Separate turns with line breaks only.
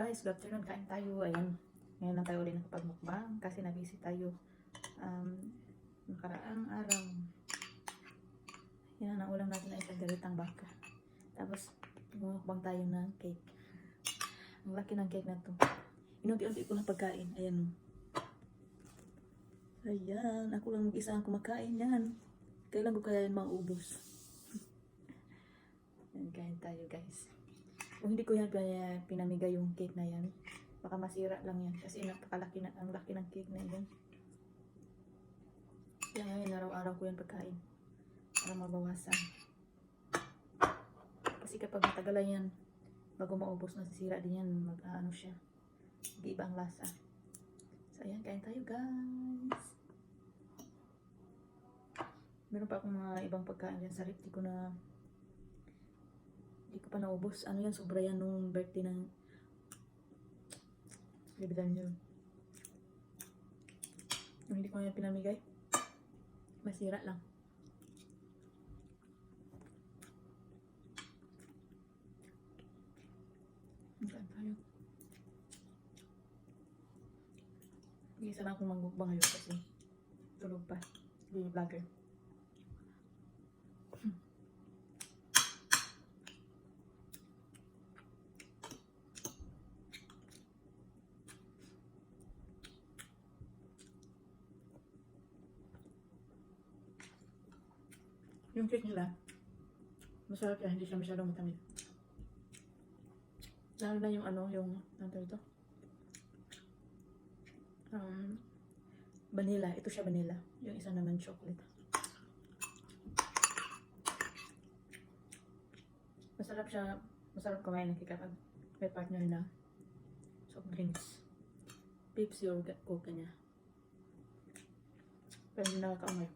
guys, good afternoon, kain tayo. Ayan, ngayon lang tayo ulit nakapag-mukbang kasi nabisi tayo nakaraang araw. Yan, ang ulam natin ay kagaritang baka. Tapos, mukbang tayo ng cake. Ang laki ng cake na to. Inunti-unti ko na pagkain. Ayan. Ayan, ako lang mag-isa ang kumakain yan. Kailan ko kaya yan maubos? Ayan, kain tayo guys. Kung hindi ko yan pinamigay yung cake na yan, baka masira lang yan kasi napakalaki na, ang laki ng cake na yan. Kaya ngayon araw-araw ko yan pagkain para mabawasan. Kasi kapag matagalan yan, bago maubos na sisira din yan, mag-ano siya, mag-iba ang lasa. So ayan, kain tayo guys. Meron pa akong mga ibang pagkain yan sa rep, di ko pa naubos. Ano yan, sobra yan nung birthday ng bibitan nyo. Nung hindi ko yan pinamigay, masira lang. Saan tayo? Isa lang akong mangbukbang ngayon kasi tulog pa. Hindi vlogger. Yung cake nila, masarap yan, hindi siya masyadong matamis. Lalo na yung ano ito? Vanilla, ito siya vanilla. Yung isa naman chocolate. Masarap siya, masarap kumain ng cake kapag may partner na soft drinks. Pepsi or Coke niya. Pero hindi nakakaamay.